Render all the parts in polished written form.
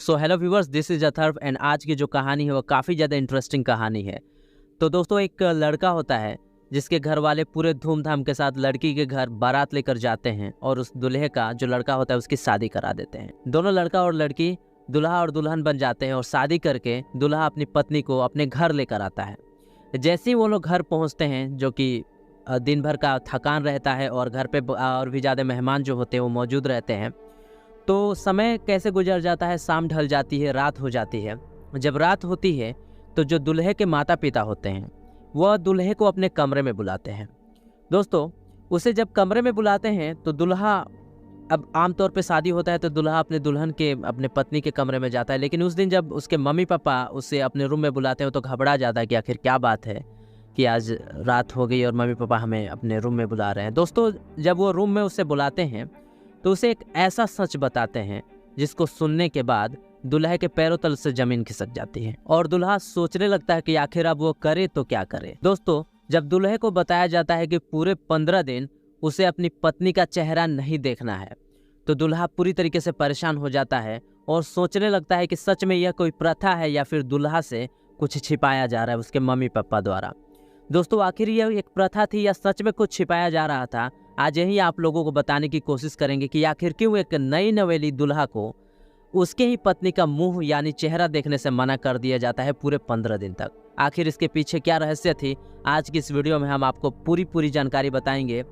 So hello viewers, this is Atharva and आज की जो कहानी है वो काफ़ी ज़्यादा इंटरेस्टिंग कहानी है। तो दोस्तों, एक लड़का होता है जिसके घर वाले पूरे धूमधाम के साथ लड़की के घर बारात लेकर जाते हैं और उस दूल्हे का जो लड़का होता है उसकी शादी करा देते हैं। दोनों लड़का और लड़की दूल्हा और दुल्हन बन जाते हैं और शादी करके दूल्हा अपनी पत्नी को अपने घर लेकर आता है। जैसे ही वो लोग घर पहुंचते हैं, जो कि दिन भर का थकान रहता है और घर पे और भी ज़्यादा मेहमान जो होते हैं वो मौजूद रहते हैं, तो समय कैसे गुजर जाता है, शाम ढल जाती है, रात हो जाती है। जब रात होती है तो जो दूल्हे के माता पिता होते हैं वह दूल्हे को अपने कमरे में बुलाते हैं। दोस्तों, उसे जब कमरे में बुलाते हैं तो दूल्हा, अब आमतौर पे शादी होता है तो दूल्हा अपने दुल्हन के अपने पत्नी के कमरे में जाता है, लेकिन उस दिन जब उसके मम्मी पापा उसे अपने रूम में बुलाते हैं तो घबरा जाता है कि आखिर क्या बात है कि आज रात हो गई और मम्मी पापा हमें अपने रूम में बुला रहे हैं। दोस्तों, जब वो रूम में उसे बुलाते हैं तो उसे एक ऐसा सच बताते हैं जिसको सुनने के बाद दूल्हे के पैरों तल से जमीन खिसक जाती है और दूल्हा सोचने लगता है कि आखिर अब वो करे तो क्या करे। दोस्तों, जब दूल्हे को बताया जाता है कि पूरे 15 दिन उसे अपनी पत्नी का चेहरा नहीं देखना है, तो दूल्हा पूरी तरीके से परेशान हो जाता है और सोचने लगता है कि सच में यह कोई प्रथा है या फिर दूल्हा से कुछ छिपाया जा रहा है उसके मम्मी पापा द्वारा। दोस्तों, आखिर यह एक प्रथा थी या सच में कुछ छिपाया जा रहा था? आज यही आप लोगों को बताने की कोशिश करेंगे कि आखिर क्यों एक नई नवेली दूल्हा को उसके ही पत्नी का मुंह यानी चेहरा देखने से मना कर दिया जाता है पूरे 15 दिन तक। आखिर इसके पीछे क्या रहस्य थी, आज की इस वीडियो में हम आपको पूरी जानकारी बताएंगे।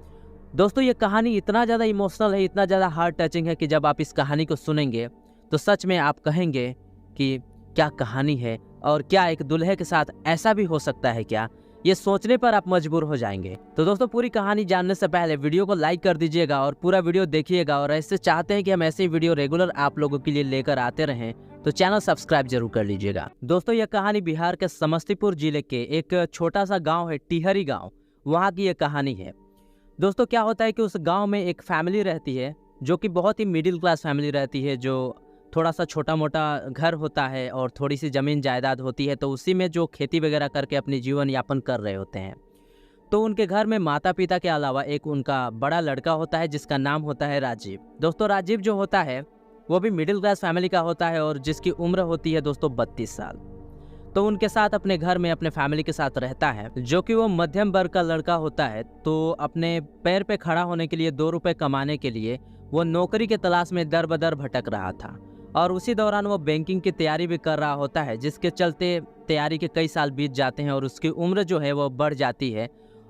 दोस्तों, ये कहानी इतना ज़्यादा इमोशनल है, इतना ज़्यादा हार्ट टचिंग है कि जब आप इस कहानी को सुनेंगे तो सच में आप कहेंगे कि क्या कहानी है और क्या एक दूल्हे के साथ ऐसा भी हो सकता है क्या? ये सोचने पर आप मजबूर हो जाएंगे। तो दोस्तों, पूरी कहानी जानने से पहले वीडियो को लाइक कर दीजिएगा और पूरा वीडियो देखिएगा, और ऐसे चाहते हैं कि हम ऐसे ही वीडियो रेगुलर आप लोगों के लिए लेकर आते रहें तो चैनल सब्सक्राइब जरूर कर लीजिएगा। दोस्तों, यह कहानी बिहार के समस्तीपुर जिले के एक छोटा सा गाँव है, टिहरी गाँव, वहाँ की यह कहानी है। दोस्तों, क्या होता है कि उस गाँव में एक फैमिली रहती है जो कि बहुत ही मिडिल क्लास फैमिली रहती है, जो थोड़ा सा छोटा मोटा घर होता है और थोड़ी सी ज़मीन जायदाद होती है, तो उसी में जो खेती वगैरह करके अपनी जीवन यापन कर रहे होते हैं। तो उनके घर में माता पिता के अलावा एक उनका बड़ा लड़का होता है जिसका नाम होता है राजीव। दोस्तों, राजीव जो होता है वो भी मिडिल क्लास फैमिली का होता है और जिसकी उम्र होती है दोस्तों 32 साल। तो उनके साथ अपने घर में अपने फैमिली के साथ रहता है, जो कि वो मध्यम वर्ग का लड़का होता है। तो अपने पैर पे खड़ा होने के लिए, 2 रुपए कमाने के लिए वो नौकरी के तलाश में दर बदर भटक रहा था और उसी दौरान वो बैंकिंग की तैयारी भी कर रहा होता है, जिसके चलते तैयारी के कई साल बीत जाते हैं और उसकी उम्र जो है वो बढ़ जाती है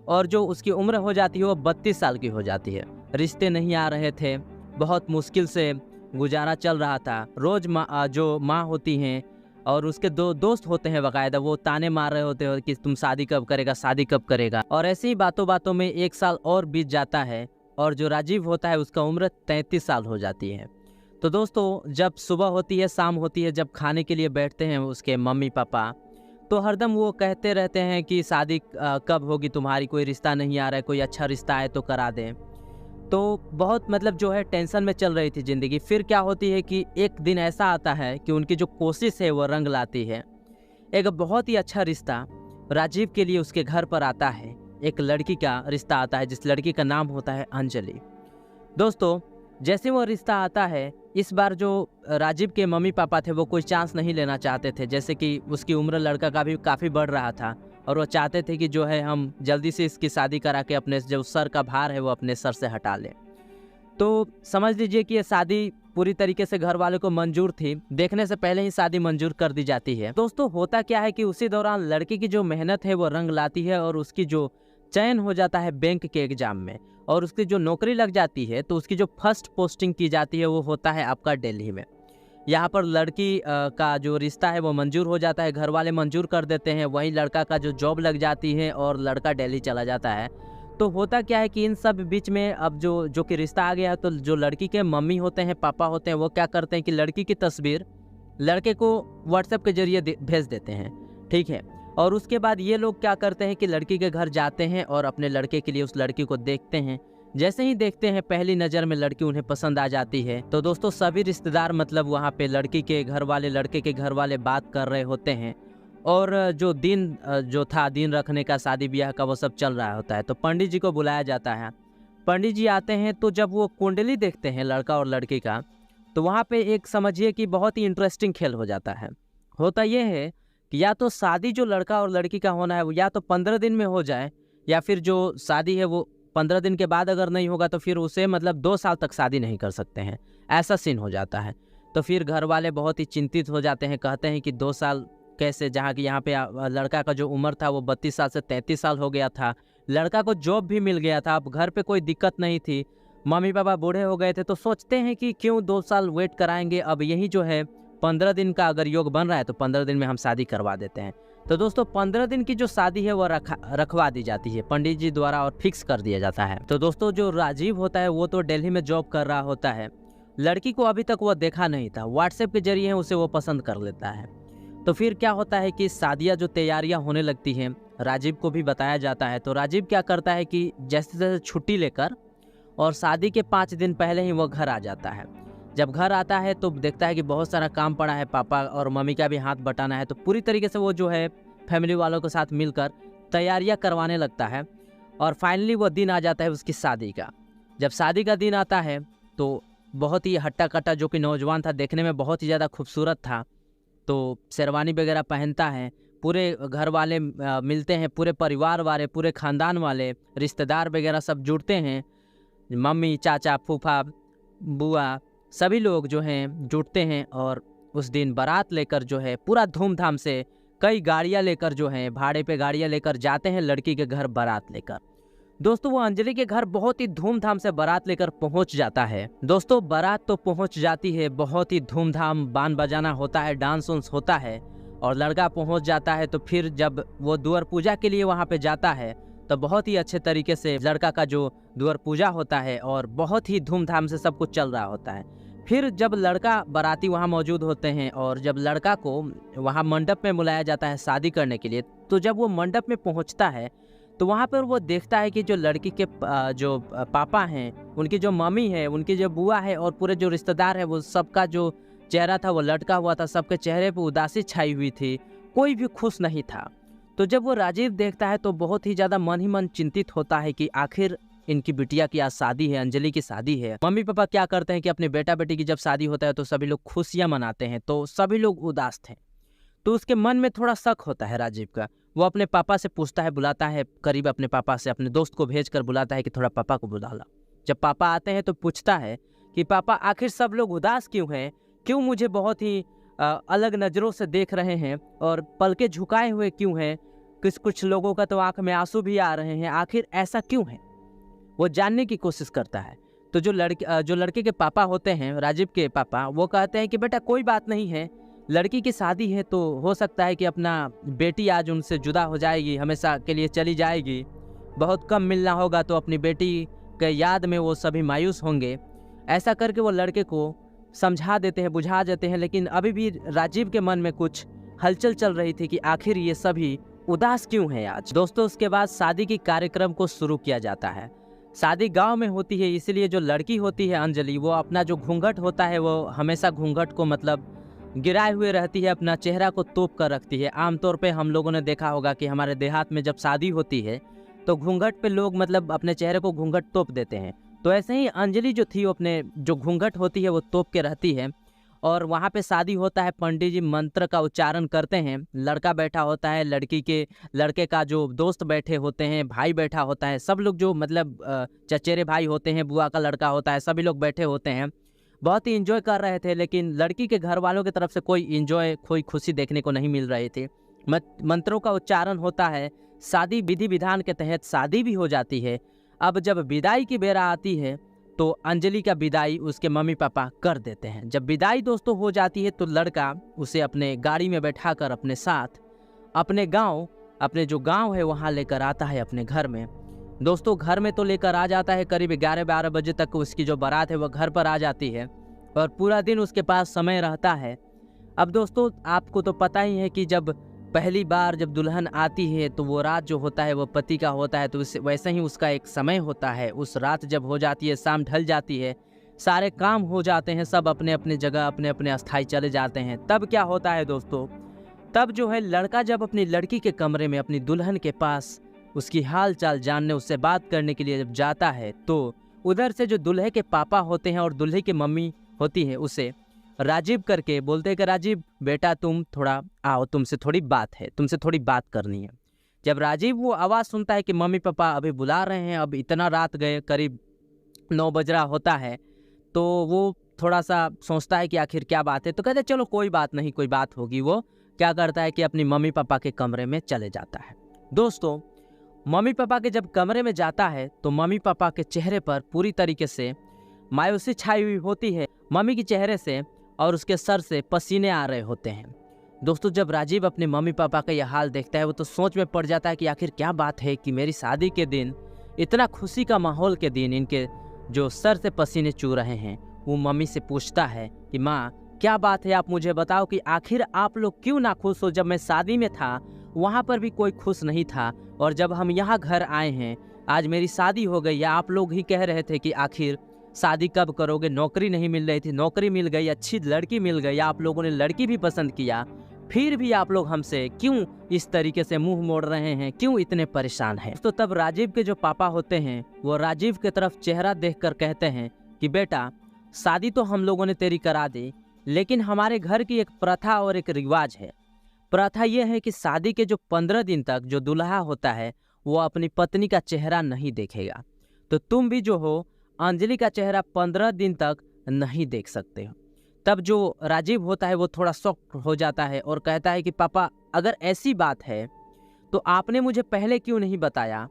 और जो उसकी उम्र हो जाती है वो 32 साल की हो जाती है। रिश्ते नहीं आ रहे थे, बहुत मुश्किल से गुजारा चल रहा था। रोज़ जो माँ होती हैं और उसके 2 दोस्त होते हैं बाकायदा, वो ताने मार रहे होते हैं कि तुम शादी कब करेगा, शादी कब करेगा। और ऐसे ही बातों बातों में 1 साल और बीत जाता है और जो राजीव होता है उसका उम्र 33 साल हो जाती है। तो दोस्तों, जब सुबह होती है, शाम होती है, जब खाने के लिए बैठते हैं उसके मम्मी पापा, तो हरदम वो कहते रहते हैं कि शादी कब होगी तुम्हारी, कोई रिश्ता नहीं आ रहा है, कोई अच्छा रिश्ता है तो करा दें। तो बहुत मतलब जो है टेंशन में चल रही थी ज़िंदगी। फिर क्या होती है कि एक दिन ऐसा आता है कि उनकी जो कोशिश है वो रंग लाती है। एक बहुत ही अच्छा रिश्ता राजीव के लिए उसके घर पर आता है। एक लड़की का रिश्ता आता है जिस लड़की का नाम होता है अंजलि। दोस्तों, जैसे वो रिश्ता आता है, इस बार जो राजीव के मम्मी पापा थे वो कोई चांस नहीं लेना चाहते थे, जैसे कि उसकी उम्र लड़का का भी काफ़ी बढ़ रहा था और वो चाहते थे कि जो है हम जल्दी से इसकी शादी करा के अपने जो सर का भार है वो अपने सर से हटा लें। तो समझ लीजिए कि ये शादी पूरी तरीके से घर वालों को मंजूर थी, देखने से पहले ही शादी मंजूर कर दी जाती है। दोस्तों, होता क्या है कि उसी दौरान लड़की की जो मेहनत है वो रंग लाती है और उसकी जो चयन हो जाता है बैंक के एग्जाम में और उसकी जो नौकरी लग जाती है, तो उसकी जो फर्स्ट पोस्टिंग की जाती है वो होता है आपका दिल्ली में। यहाँ पर लड़की का जो रिश्ता है वो मंजूर हो जाता है, घर वाले मंजूर कर देते हैं, वहीं लड़का का जो जॉब लग जाती है और लड़का दिल्ली चला जाता है। तो होता क्या है कि इन सब बीच में अब जो कि रिश्ता आ गया, तो जो लड़की के मम्मी होते हैं, पापा होते हैं, वो क्या करते हैं कि लड़की की तस्वीर लड़के को व्हाट्सएप के जरिए भेज देते हैं, ठीक है। और उसके बाद ये लोग क्या करते हैं कि लड़की के घर जाते हैं और अपने लड़के के लिए उस लड़की को देखते हैं। जैसे ही देखते हैं, पहली नज़र में लड़की उन्हें पसंद आ जाती है। तो दोस्तों, सभी रिश्तेदार मतलब वहाँ पे लड़की के घर वाले, लड़के के घर वाले बात कर रहे होते हैं और जो दिन रखने का, शादी ब्याह का, वो सब चल रहा होता है। तो पंडित जी को बुलाया जाता है। पंडित जी आते हैं, तो जब वो कुंडली देखते हैं लड़का और लड़की का, तो वहाँ पे एक समझिए कि बहुत ही इंटरेस्टिंग खेल हो जाता है। होता ये है कि या तो शादी जो लड़का और लड़की का होना है वो या तो 15 दिन में हो जाए, या फिर जो शादी है वो 15 दिन के बाद अगर नहीं होगा तो फिर उसे मतलब 2 साल तक शादी नहीं कर सकते हैं, ऐसा सीन हो जाता है। तो फिर घर वाले बहुत ही चिंतित हो जाते हैं, कहते हैं कि 2 साल कैसे, जहाँ कि यहाँ पे लड़का का जो उम्र था वो 32 साल से 33 साल हो गया था। लड़का को जॉब भी मिल गया था, अब घर पे कोई दिक्कत नहीं थी, मम्मी पापा बूढ़े हो गए थे, तो सोचते हैं कि क्यों 2 साल वेट कराएंगे, अब यही जो है 15 दिन का अगर योग बन रहा है तो 15 दिन में हम शादी करवा देते हैं। तो दोस्तों 15 दिन की जो शादी है वो रखवा दी जाती है पंडित जी द्वारा और फिक्स कर दिया जाता है। तो दोस्तों जो राजीव होता है वो तो दिल्ली में जॉब कर रहा होता है, लड़की को अभी तक वो देखा नहीं था, व्हाट्सएप के जरिए उसे वो पसंद कर लेता है। तो फिर क्या होता है कि शादियाँ जो तैयारियाँ होने लगती हैं राजीव को भी बताया जाता है। तो राजीव क्या करता है कि जैसे जैसे छुट्टी लेकर और शादी के 5 दिन पहले ही वो घर आ जाता है। जब घर आता है तो देखता है कि बहुत सारा काम पड़ा है, पापा और मम्मी का भी हाथ बटाना है, तो पूरी तरीके से वो जो है फैमिली वालों के साथ मिलकर तैयारियां करवाने लगता है। और फाइनली वो दिन आ जाता है उसकी शादी का। जब शादी का दिन आता है तो बहुत ही हट्टा कट्टा जो कि नौजवान था, देखने में बहुत ही ज़्यादा खूबसूरत था, तो शेरवानी वगैरह पहनता है, पूरे घर वाले मिलते हैं, पूरे परिवार वाले, पूरे ख़ानदान वाले, रिश्तेदार वगैरह सब जुड़ते हैं, मम्मी चाचा फूफा बुआ सभी लोग जो हैं जुटते हैं। और उस दिन बारात लेकर जो है पूरा धूमधाम से कई गाड़ियां लेकर जो है भाड़े पे गाड़ियां लेकर जाते हैं लड़की के घर बारात लेकर। दोस्तों वो अंजलि के घर बहुत ही धूमधाम से बारात लेकर पहुंच जाता है। दोस्तों बारात तो पहुंच जाती है, बहुत ही धूमधाम बान बजाना होता है, डांस उन्स होता है, और लड़का पहुंच जाता है। तो फिर जब वो द्वार पूजा के लिए वहां पे जाता है तो बहुत ही अच्छे तरीके से लड़का का जो द्वार पूजा होता है और बहुत ही धूमधाम से सब कुछ चल रहा होता है। फिर जब लड़का बाराती वहाँ मौजूद होते हैं और जब लड़का को वहाँ मंडप में बुलाया जाता है शादी करने के लिए, तो जब वो मंडप में पहुँचता है तो वहाँ पर वो देखता है कि जो लड़की के जो पापा हैं, उनकी जो मम्मी है, उनकी जो बुआ है और पूरे जो रिश्तेदार है, वो सबका जो चेहरा था वो लटका हुआ था, सबके चेहरे पर उदासी छाई हुई थी, कोई भी खुश नहीं था। तो जब वो राजीव देखता है तो बहुत ही ज़्यादा मन ही मन चिंतित होता है कि आखिर इनकी बिटिया की आज शादी है, अंजलि की शादी है। मम्मी पापा क्या करते हैं कि अपने बेटा बेटी की जब शादी होता है तो सभी लोग खुशियाँ मनाते हैं, तो सभी लोग उदास थे। तो उसके मन में थोड़ा शक होता है राजीव का। वो अपने पापा से पूछता है, बुलाता है करीब अपने पापा से, अपने दोस्त को भेज कर बुलाता है कि थोड़ा पापा को बुला ला। जब पापा आते हैं तो पूछता है कि पापा आखिर सब लोग उदास क्यों हैं, क्यों मुझे बहुत ही अलग नज़रों से देख रहे हैं और पलके झुकाए हुए क्यों हैं, कुछ लोगों का तो आंख में आंसू भी आ रहे हैं, आखिर ऐसा क्यों है, वो जानने की कोशिश करता है। तो जो लड़के के पापा होते हैं, राजीव के पापा, वो कहते हैं कि बेटा कोई बात नहीं है, लड़की की शादी है तो हो सकता है कि अपना बेटी आज उनसे जुदा हो जाएगी, हमेशा के लिए चली जाएगी, बहुत कम मिलना होगा, तो अपनी बेटी के याद में वो सभी मायूस होंगे। ऐसा करके वो लड़के को समझा देते हैं, बुझा देते हैं, लेकिन अभी भी राजीव के मन में कुछ हलचल चल रही थी कि आखिर ये सभी उदास क्यों है आज। दोस्तों उसके बाद शादी की कार्यक्रम को शुरू किया जाता है। शादी गांव में होती है, इसलिए जो लड़की होती है अंजलि, वो अपना जो घूंघट होता है वो हमेशा घूंघट को मतलब गिराए हुए रहती है, अपना चेहरा को तोप कर रखती है। आमतौर पे हम लोगों ने देखा होगा कि हमारे देहात में जब शादी होती है तो घूंघट पे लोग मतलब अपने चेहरे को घूंघट तोप देते हैं। तो ऐसे ही अंजलि जो थी, वो अपने जो घूंघट होती है वो तोप के रहती है। और वहाँ पे शादी होता है, पंडित जी मंत्र का उच्चारण करते हैं, लड़का बैठा होता है, लड़के का जो दोस्त बैठे होते हैं, भाई बैठा होता है, सब लोग जो मतलब चचेरे भाई होते हैं, बुआ का लड़का होता है, सभी लोग बैठे होते हैं, बहुत ही इंजॉय कर रहे थे। लेकिन लड़की के घर वालों की तरफ से कोई इंजॉय, कोई खुशी देखने को नहीं मिल रही थी। मंत्रों का उच्चारण होता है, शादी विधि विधान के तहत शादी भी हो जाती है। अब जब विदाई की बेरा आती है तो अंजलि का विदाई उसके मम्मी पापा कर देते हैं। जब विदाई दोस्तों हो जाती है तो लड़का उसे अपने गाड़ी में बैठाकर अपने साथ अपने जो गांव है वहां लेकर आता है अपने घर में। दोस्तों घर में तो लेकर आ जाता है, करीब 11-12 बजे तक उसकी जो बारात है वह घर पर आ जाती है और पूरा दिन उसके पास समय रहता है। अब दोस्तों आपको तो पता ही है कि जब पहली बार जब दुल्हन आती है तो वो रात जो होता है वो पति का होता है, तो वैसे ही उसका एक समय होता है। उस रात जब हो जाती है, शाम ढल जाती है, सारे काम हो जाते हैं, सब अपने अपने जगह अपने अपने अस्थाई चले जाते हैं। तब क्या होता है दोस्तों, तब जो है लड़का जब अपनी लड़की के कमरे में अपनी दुल्हन के पास उसकी हाल चाल जानने, उससे बात करने के लिए जब जाता है, तो उधर से जो दूल्हे के पापा होते हैं और दूल्हे की मम्मी होती है उसे राजीव करके बोलते हैं कि राजीव बेटा तुम थोड़ा आओ, तुमसे थोड़ी बात है, तुमसे थोड़ी बात करनी है। जब राजीव वो आवाज़ सुनता है कि मम्मी पापा अभी बुला रहे हैं, अब इतना रात गए, करीब 9 बज रहा होता है, तो वो थोड़ा सा सोचता है कि आखिर क्या बात है। तो कहते चलो कोई बात नहीं, कोई बात होगी। वो क्या करता है कि अपनी मम्मी पापा के कमरे में चले जाता है। दोस्तों मम्मी पापा के जब कमरे में जाता है तो मम्मी पापा के चेहरे पर पूरी तरीके से मायूसी छाई हुई होती है। मम्मी के चेहरे से और उसके सर से पसीने आ रहे होते हैं। दोस्तों जब राजीव अपने मम्मी पापा का यह हाल देखता है वो तो सोच में पड़ जाता है कि आखिर क्या बात है कि मेरी शादी के दिन, इतना खुशी का माहौल के दिन, इनके जो सर से पसीने चू रहे हैं। वो मम्मी से पूछता है कि माँ क्या बात है, आप मुझे बताओ कि आखिर आप लोग क्यों ना खुश हो। जब मैं शादी में था वहाँ पर भी कोई खुश नहीं था, और जब हम यहाँ घर आए हैं, आज मेरी शादी हो गई, या आप लोग ही कह रहे थे कि आखिर शादी कब करोगे, नौकरी नहीं मिल रही थी, नौकरी मिल गई, अच्छी लड़की मिल गई, आप लोगों ने लड़की भी पसंद किया, फिर भी आप लोग हमसे क्यों इस तरीके से मुंह मोड़ रहे हैं, क्यों इतने परेशान हैं। तो तब राजीव के जो पापा होते हैं वो राजीव की तरफ चेहरा देखकर कहते हैं कि बेटा शादी तो हम लोगों ने तेरी करा दी, लेकिन हमारे घर की एक प्रथा और एक रिवाज है। प्रथा यह है कि शादी के जो 15 दिन तक जो दूल्हा होता है वो अपनी पत्नी का चेहरा नहीं देखेगा। तो तुम भी जो हो अंजलि का चेहरा 15 दिन तक नहीं देख सकते हो। तब जो राजीव होता है वो थोड़ा शॉक हो जाता है और कहता है कि पापा अगर ऐसी बात है तो आपने मुझे पहले क्यों नहीं बताया।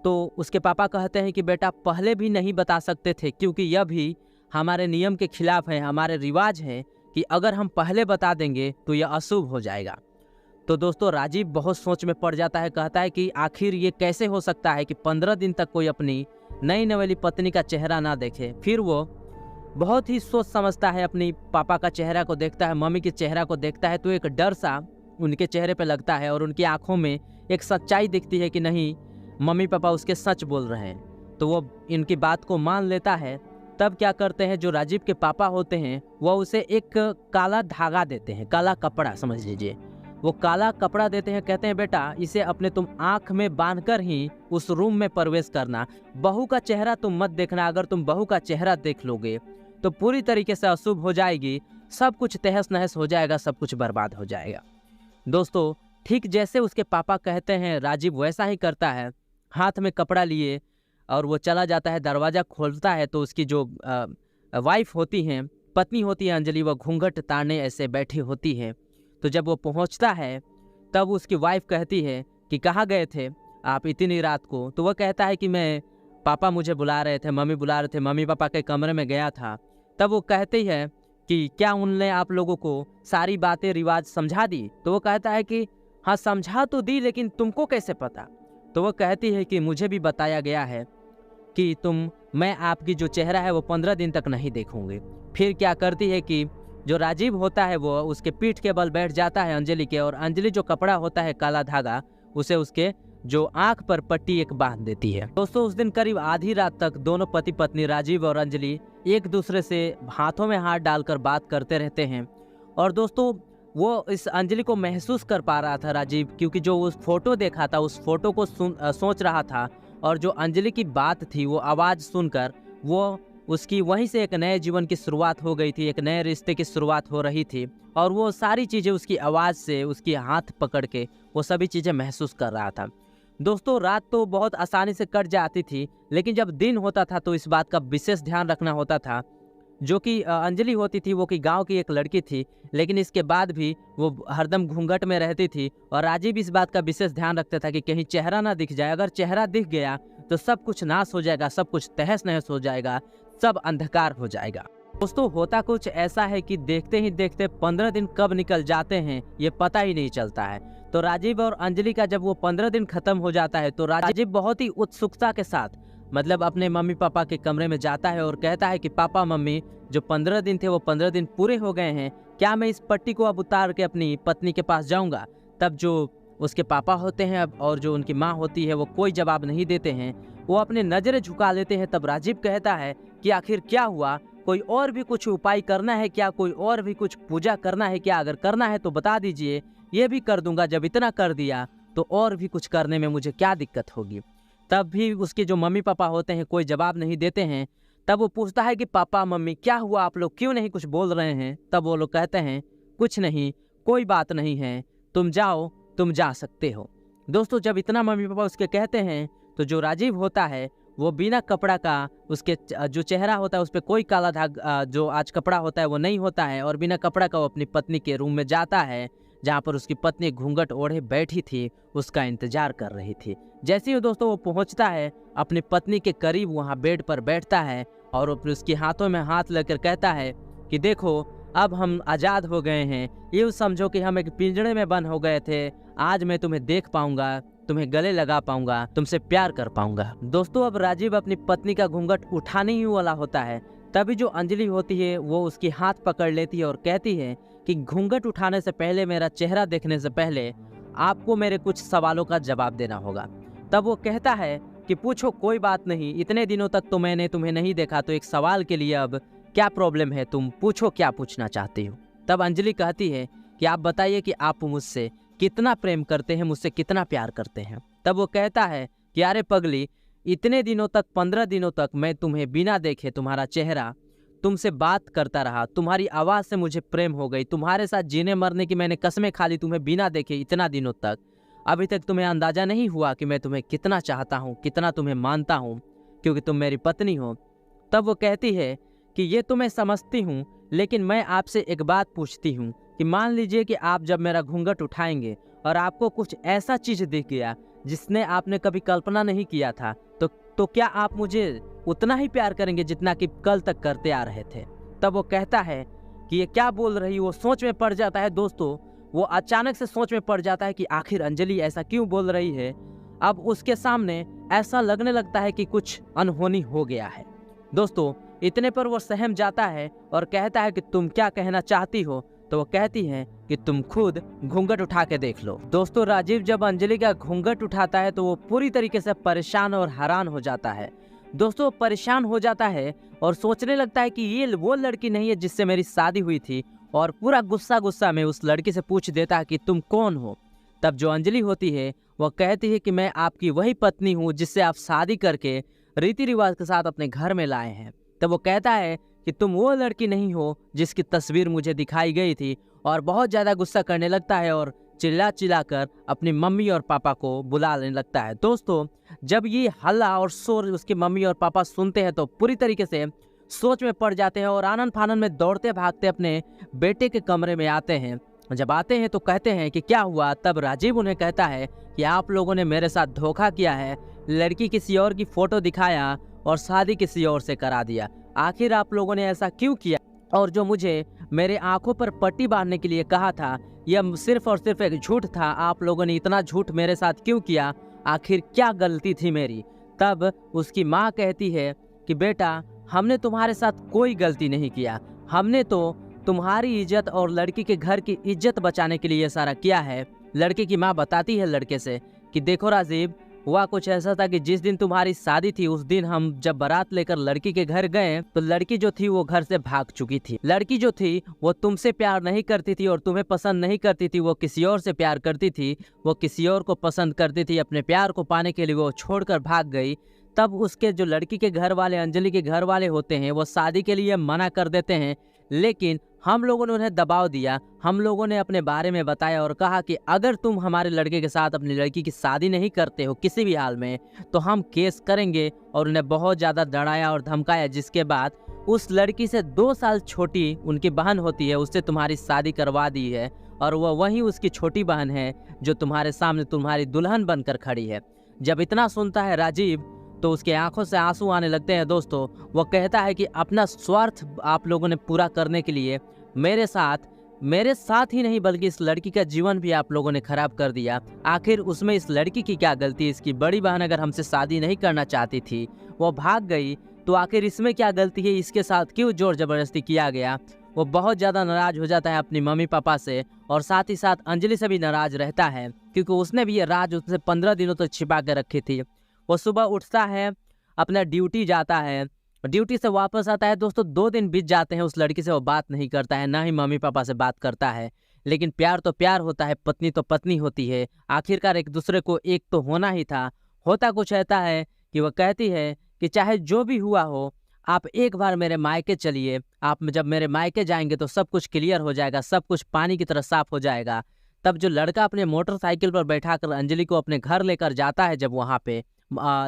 तो उसके पापा कहते हैं कि बेटा पहले भी नहीं बता सकते थे, क्योंकि यह भी हमारे नियम के खिलाफ है, हमारे रिवाज है कि अगर हम पहले बता देंगे तो यह अशुभ हो जाएगा। तो दोस्तों राजीव बहुत सोच में पड़ जाता है, कहता है कि आखिर ये कैसे हो सकता है कि 15 दिन तक कोई अपनी नई नवेली पत्नी का चेहरा ना देखे। फिर वो बहुत ही सोच समझता है, अपनी पापा का चेहरा को देखता है, मम्मी के चेहरा को देखता है, तो एक डर सा उनके चेहरे पे लगता है और उनकी आंखों में एक सच्चाई दिखती है कि नहीं मम्मी पापा उसके सच बोल रहे हैं। तो वो इनकी बात को मान लेता है। तब क्या करते हैं, जो राजीव के पापा होते हैं वो उसे एक काला धागा देते हैं, काला कपड़ा समझ लीजिए, वो काला कपड़ा देते हैं। कहते हैं बेटा इसे अपने तुम आँख में बांधकर ही उस रूम में प्रवेश करना, बहू का चेहरा तुम मत देखना, अगर तुम बहू का चेहरा देख लोगे तो पूरी तरीके से अशुभ हो जाएगी, सब कुछ तहस नहस हो जाएगा, सब कुछ बर्बाद हो जाएगा। दोस्तों ठीक जैसे उसके पापा कहते हैं राजीव वैसा ही करता है, हाथ में कपड़ा लिए और वो चला जाता है। दरवाज़ा खोलता है तो उसकी जो वाइफ होती हैं, पत्नी होती है अंजलि, वो घूंघट ताने ऐसे बैठी होती है। तो जब वो पहुंचता है तब उसकी वाइफ कहती है कि कहाँ गए थे आप इतनी रात को। तो वह कहता है कि मैं, पापा मुझे बुला रहे थे, मम्मी बुला रहे थे, मम्मी पापा के कमरे में गया था। तब वो कहती है कि क्या उनने आप लोगों को सारी बातें रिवाज समझा दी। तो वो कहता है कि हाँ समझा तो दी, लेकिन तुमको कैसे पता। तो वो कहती है कि मुझे भी बताया गया है कि मैं आपकी जो चेहरा है वो 15 दिन तक नहीं देखूंगी। फिर क्या करती है कि जो राजीव होता है वो उसके पीठ के बल बैठ जाता है अंजलि के, और अंजलि जो कपड़ा होता है काला धागा उसे उसके जो आंख पर पट्टी एक बांध देती है। दोस्तों उस दिन करीब आधी रात तक दोनों पति पत्नी राजीव और अंजलि एक दूसरे से हाथों में हाथ डालकर बात करते रहते हैं। और दोस्तों वो इस अंजलि को महसूस कर पा रहा था राजीव, क्योंकि जो उस फोटो देखा था उस फोटो को सोच रहा था, और जो अंजलि की बात थी वो आवाज़ सुनकर वो उसकी वहीं से एक नए जीवन की शुरुआत हो गई थी, एक नए रिश्ते की शुरुआत हो रही थी। और वो सारी चीज़ें उसकी आवाज़ से, उसकी हाथ पकड़ के वो सभी चीज़ें महसूस कर रहा था। दोस्तों रात तो बहुत आसानी से कट जाती थी, लेकिन जब दिन होता था तो इस बात का विशेष ध्यान रखना होता था। जो कि अंजलि होती थी वो कि गांव की एक लड़की थी, लेकिन इसके बाद भी वो हरदम घूंघट में रहती थी। और राजीव इस बात का विशेष ध्यान रखता था कि कहीं चेहरा ना दिख जाए, अगर चेहरा दिख गया तो सब कुछ नाश हो जाएगा, सब कुछ तहस नहस हो जाएगा, सब अंधकार हो जाएगा। दोस्तों होता कुछ ऐसा है कि देखते ही देखते 15 दिन कब निकल जाते हैं ये पता ही नहीं चलता है। तो राजीव और अंजलि का जब वो 15 दिन खत्म हो जाता है तो राजीव बहुत ही उत्सुकता के साथ मतलब अपने मम्मी पापा के कमरे में जाता है और कहता है कि पापा मम्मी जो 15 दिन थे वो 15 दिन पूरे हो गए हैं, क्या मैं इस पट्टी को अब उतार के अपनी पत्नी के पास जाऊंगा। तब जो उसके पापा होते हैं और जो उनकी माँ होती है वो कोई जवाब नहीं देते हैं, वो अपने नज़रें झुका लेते हैं। तब राजीव कहता है कि आखिर क्या हुआ, कोई और भी कुछ उपाय करना है क्या, कोई और भी कुछ पूजा करना है क्या, अगर करना है तो बता दीजिए, ये भी कर दूंगा, जब इतना कर दिया तो और भी कुछ करने में मुझे क्या दिक्कत होगी। तब भी उसके जो मम्मी पापा होते हैं कोई जवाब नहीं देते हैं। तब वो पूछता है कि पापा मम्मी क्या हुआ, आप लोग क्यों नहीं कुछ बोल रहे हैं। तब वो लोग कहते हैं कुछ नहीं, कोई बात नहीं है, तुम जाओ, तुम जा सकते हो। दोस्तों जब इतना मम्मी पापा उसके कहते हैं तो जो राजीव होता है वो बिना कपड़ा का, उसके जो चेहरा होता है उस पर कोई काला धाग जो आज कपड़ा होता है वो नहीं होता है, और बिना कपड़ा का वो अपनी पत्नी के रूम में जाता है जहाँ पर उसकी पत्नी घूंघट ओढ़े बैठी थी, उसका इंतजार कर रही थी। जैसे ही दोस्तों वो पहुँचता है अपनी पत्नी के करीब, वहाँ बेड पर बैठता है और उसके हाथों में हाथ लेकर कहता है कि देखो अब हम आज़ाद हो गए हैं, ये समझो कि हम एक पिंजड़े में बंद हो गए थे, आज मैं तुम्हें देख पाऊंगा, तुम्हें गले लगा पाऊंगा, तुमसे प्यार कर पाऊंगा। दोस्तों अब राजीव अपनी पत्नी का घूंघट उठाने ही वाला होता है, तभी जो अंजलि होती है वो उसकी हाथ पकड़ लेती है और कहती है कि घूंघट उठाने से पहले, मेरा चेहरा देखने से पहले आपको मेरे कुछ सवालों का जवाब देना होगा। तब वो कहता है कि पूछो, कोई बात नहीं, इतने दिनों तक तो मैंने तुम्हें नहीं देखा, तो एक सवाल के लिए अब क्या प्रॉब्लम है, तुम पूछो क्या पूछना चाहती हो। तब अंजलि कहती है कि आप बताइए कि आप मुझसे कितना प्रेम करते हैं, मुझसे कितना प्यार करते हैं। तब वो कहता है कि अरे पगली, इतने दिनों तक, 15 दिनों तक मैं तुम्हें बिना देखे, तुम्हारा चेहरा, तुमसे बात करता रहा, तुम्हारी आवाज़ से मुझे प्रेम हो गई, तुम्हारे साथ जीने मरने की मैंने कसमें खा ली तुम्हें बिना देखे इतना दिनों तक। अभी तक तुम्हें अंदाज़ा नहीं हुआ कि मैं तुम्हें कितना चाहता हूँ, कितना तुम्हें मानता हूँ, क्योंकि तुम मेरी पत्नी हो। तब वो कहती है कि ये तो मैं समझती हूँ, लेकिन मैं आपसे एक बात पूछती हूँ कि मान लीजिए कि आप जब मेरा घूंघट उठाएंगे और आपको कुछ ऐसा चीज़ दिख गया जिसने आपने कभी कल्पना नहीं किया था, तो क्या आप मुझे उतना ही प्यार करेंगे जितना कि कल तक करते आ रहे थे। तब वो कहता है कि ये क्या बोल रही, वो सोच में पड़ जाता है। दोस्तों वो अचानक से सोच में पड़ जाता है कि आखिर अंजलि ऐसा क्यों बोल रही है। अब उसके सामने ऐसा लगने लगता है कि कुछ अनहोनी हो गया है। दोस्तों इतने पर वो सहम जाता है और कहता है कि तुम क्या कहना चाहती हो। तो वो कहती है कि तुम खुद घूंघट उठा के देख लो। दोस्तों राजीव जब अंजलि का घूंघट उठाता है तो वो पूरी तरीके से परेशान और हैरान हो जाता है। दोस्तों परेशान हो जाता है और सोचने लगता है कि ये वो लड़की नहीं है जिससे मेरी शादी हुई थी, और पूरा गुस्सा में उस लड़की से पूछ देता है कि तुम कौन हो। तब जो अंजलि होती है वह कहती है कि मैं आपकी वही पत्नी हूँ जिससे आप शादी करके रीति रिवाज के साथ अपने घर में लाए हैं। तब वो कहता है कि तुम वो लड़की नहीं हो जिसकी तस्वीर मुझे दिखाई गई थी, और बहुत ज़्यादा गुस्सा करने लगता है और चिल्ला कर अपनी मम्मी और पापा को बुलाने लगता है। दोस्तों जब ये हल्ला और शोर उसकी मम्मी और पापा सुनते हैं तो पूरी तरीके से सोच में पड़ जाते हैं और आनन फानन में दौड़ते भागते अपने बेटे के कमरे में आते हैं। जब आते हैं तो कहते हैं कि क्या हुआ। तब राजीव उन्हें कहता है कि आप लोगों ने मेरे साथ धोखा किया है, लड़की किसी और की फोटो दिखाया और शादी किसी और से करा दिया। आखिर आप लोगों ने ऐसा क्यों किया, और जो मुझे मेरे आंखों पर पट्टी बांधने के लिए कहा था यह सिर्फ और सिर्फ एक झूठ था। आप लोगों ने इतना झूठ मेरे साथ क्यों किया, आखिर क्या गलती थी मेरी। तब उसकी माँ कहती है कि बेटा हमने तुम्हारे साथ कोई गलती नहीं किया, हमने तो तुम्हारी इज्जत और लड़की के घर की इज्जत बचाने के लिए ये सारा किया है। लड़के की माँ बताती है लड़के से कि देखो राजीव, हुआ कुछ ऐसा था कि जिस दिन तुम्हारी शादी थी उस दिन हम जब बारात लेकर लड़की के घर गए तो लड़की जो थी वो घर से भाग चुकी थी। लड़की जो थी वो तुमसे प्यार नहीं करती थी और तुम्हें पसंद नहीं करती थी, वो किसी और से प्यार करती थी, वो किसी और को पसंद करती थी। अपने प्यार को पाने के लिए वो छोड़कर भाग गई। तब उसके जो लड़की के घर वाले, अंजलि के घर वाले होते हैं, वो शादी के लिए मना कर देते हैं, लेकिन हम लोगों ने उन्हें दबाव दिया। हम लोगों ने अपने बारे में बताया और कहा कि अगर तुम हमारे लड़के के साथ अपनी लड़की की शादी नहीं करते हो किसी भी हाल में तो हम केस करेंगे, और उन्हें बहुत ज़्यादा डराया और धमकाया। जिसके बाद उस लड़की से 2 साल छोटी उनकी बहन होती है, उससे तुम्हारी शादी करवा दी है, और वह वही उसकी छोटी बहन है जो तुम्हारे सामने तुम्हारी दुल्हन बनकर खड़ी है। जब इतना सुनता है राजीव तो उसके आंखों से आंसू आने लगते हैं। दोस्तों वो कहता है कि अपना स्वार्थ आप लोगों ने पूरा करने के लिए मेरे साथ ही नहीं बल्कि इस लड़की का जीवन भी आप लोगों ने खराब कर दिया। आखिर उसमें इस लड़की की क्या गलती। इसकी बड़ी बहन अगर हमसे शादी नहीं करना चाहती थी, वो भाग गई, तो आखिर इसमें क्या गलती है, इसके साथ क्यों जोर जबरदस्ती किया गया। वो बहुत ज़्यादा नाराज हो जाता है अपनी मम्मी पापा से, और साथ ही साथ अंजलि से भी नाराज रहता है क्योंकि उसने भी ये राज उससे 15 दिनों तक छिपा के रखी थी। वो सुबह उठता है, अपना ड्यूटी जाता है, ड्यूटी से वापस आता है। दोस्तों 2 दिन बीत जाते हैं, उस लड़की से वो बात नहीं करता है, ना ही मम्मी पापा से बात करता है। लेकिन प्यार तो प्यार होता है, पत्नी तो पत्नी होती है, आखिरकार एक दूसरे को एक तो होना ही था। होता कुछ ऐसा है कि वह कहती है कि चाहे जो भी हुआ हो, आप एक बार मेरे मायके चलिए, आप जब मेरे मायके जाएंगे तो सब कुछ क्लियर हो जाएगा, सब कुछ पानी की तरह साफ हो जाएगा। तब जो लड़का अपने मोटरसाइकिल पर बैठाकर अंजलि को अपने घर लेकर जाता है, जब वहाँ पे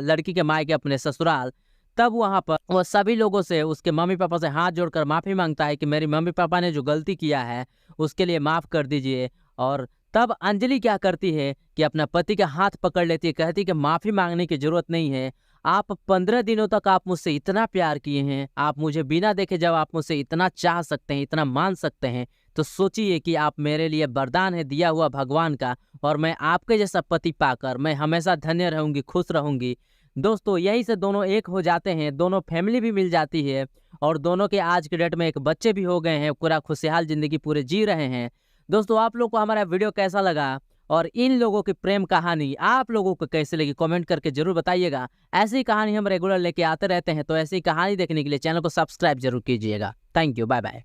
लड़की के मायके अपने ससुराल, तब वहाँ पर वो सभी लोगों से, उसके मम्मी पापा से हाथ जोड़कर माफ़ी मांगता है कि मेरी मम्मी पापा ने जो गलती किया है उसके लिए माफ़ कर दीजिए। और तब अंजलि क्या करती है कि अपना पति का हाथ पकड़ लेती है, कहती है कि माफ़ी मांगने की ज़रूरत नहीं है। आप 15 दिनों तक आप मुझसे इतना प्यार किए हैं, आप मुझे बिना देखे जब आप मुझसे इतना चाह सकते हैं, इतना मान सकते हैं, तो सोचिए कि आप मेरे लिए वरदान है दिया हुआ भगवान का, और मैं आपके जैसा पति पाकर मैं हमेशा धन्य रहूंगी, खुश रहूंगी। दोस्तों यही से दोनों एक हो जाते हैं, दोनों फैमिली भी मिल जाती है, और दोनों के आज के डेट में एक बच्चे भी हो गए हैं, पूरा खुशहाल जिंदगी पूरे जी रहे हैं। दोस्तों आप लोग को हमारा वीडियो कैसा लगा और इन लोगों की प्रेम कहानी आप लोगों को कैसे लगी, कमेंट करके जरूर बताइएगा। ऐसी कहानी हम रेगुलर लेके आते रहते हैं, तो ऐसी कहानी देखने के लिए चैनल को सब्सक्राइब जरूर कीजिएगा। Thank you, bye bye.